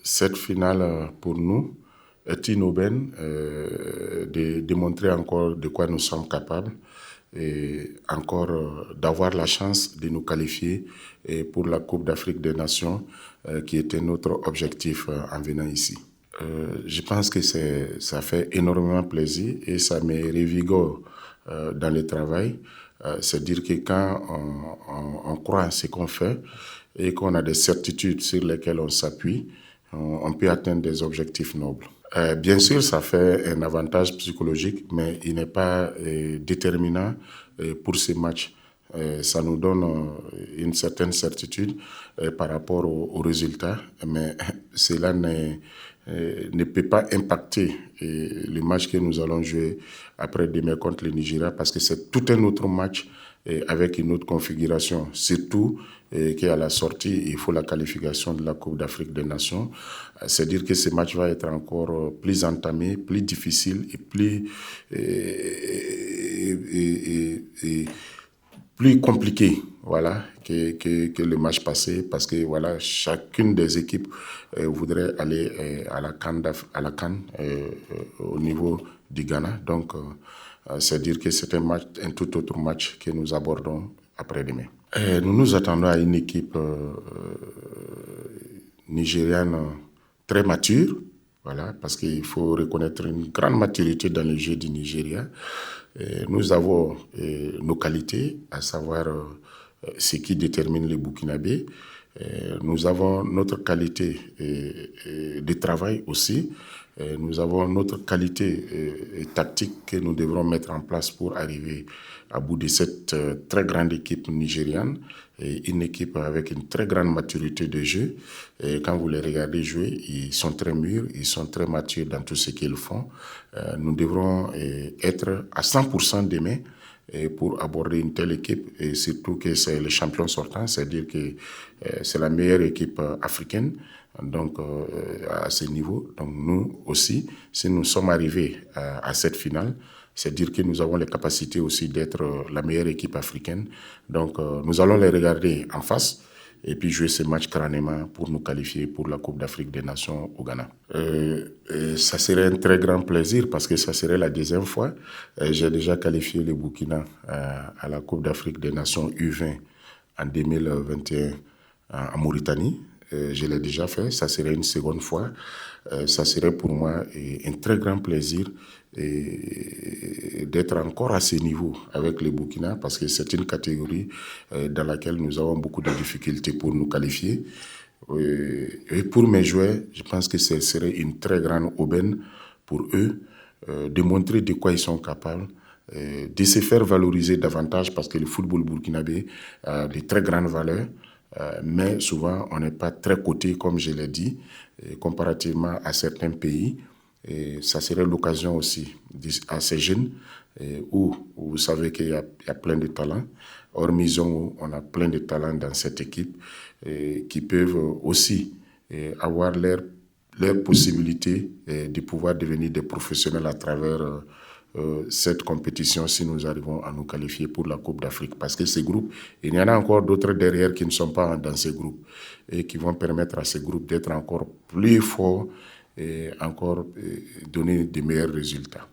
Cette finale, pour nous, est une aubaine de démontrer encore de quoi nous sommes capables et encore d'avoir la chance de nous qualifier pour la Coupe d'Afrique des Nations, qui était notre objectif en venant ici. Je pense que ça fait énormément plaisir et ça me revigore dans le travail. C'est-à-dire que quand on croit en ce qu'on fait et qu'on a des certitudes sur lesquelles on s'appuie, on peut atteindre des objectifs nobles. Bien sûr, ça fait un avantage psychologique, mais il n'est pas déterminant pour ces matchs. Ça nous donne une certaine certitude par rapport aux résultats, mais cela ne peut pas impacter le match que nous allons jouer après-demain contre le Nigeria, parce que c'est tout un autre match avec une autre configuration. Surtout qu'à la sortie, il faut la qualification de la Coupe d'Afrique des Nations. C'est-à-dire que ce match va être encore plus entamé, plus difficile et plus compliqué, voilà, que le match passé, parce que voilà, chacune des équipes voudrait aller à la CAN au niveau du Ghana. Donc, c'est dire que c'est un tout autre match que nous abordons après-demain. Nous nous attendons à une équipe nigériane très mature, voilà, parce qu'il faut reconnaître une grande maturité dans le jeu du Nigeria. Nous avons nos qualités, à savoir ce qui détermine les Burkinabés. Nous avons notre qualité de travail aussi. Nous avons notre qualité tactique que nous devrons mettre en place pour arriver à bout de cette très grande équipe nigériane. Et une équipe avec une très grande maturité de jeu. Et quand vous les regardez jouer, ils sont très mûrs, ils sont très matures dans tout ce qu'ils font. Nous devrons être à 100% demain pour aborder une telle équipe, et surtout que c'est le champion sortant, c'est-à-dire que c'est la meilleure équipe africaine, donc à ce niveau. Donc nous aussi, si nous sommes arrivés à cette finale, c'est-à-dire que nous avons les capacités aussi d'être la meilleure équipe africaine. Donc nous allons les regarder en face et puis jouer ce match crânement pour nous qualifier pour la Coupe d'Afrique des Nations au Ghana. Ça serait un très grand plaisir parce que ça serait la deuxième fois. J'ai déjà qualifié le Burkina à la Coupe d'Afrique des Nations U20 en 2021 en Mauritanie. Je l'ai déjà fait, ça serait une seconde fois. Ça serait pour moi un très grand plaisir d'être encore à ce niveau avec le Burkina, parce que c'est une catégorie dans laquelle nous avons beaucoup de difficultés pour nous qualifier. Et pour mes joueurs, je pense que ce serait une très grande aubaine pour eux de montrer de quoi ils sont capables, de se faire valoriser davantage, parce que le football burkinabé a de très grandes valeurs. Mais souvent, on n'est pas très coté, comme je l'ai dit, comparativement à certains pays. Et ça serait l'occasion aussi à ces jeunes, où vous savez qu'il y a plein de talents. Hormis Zongo, on a plein de talents dans cette équipe qui peuvent aussi avoir leur possibilité de pouvoir devenir des professionnels à travers cette compétition, si nous arrivons à nous qualifier pour la Coupe d'Afrique. Parce que ces groupes, il y en a encore d'autres derrière qui ne sont pas dans ces groupes et qui vont permettre à ces groupes d'être encore plus forts et encore donner de meilleurs résultats.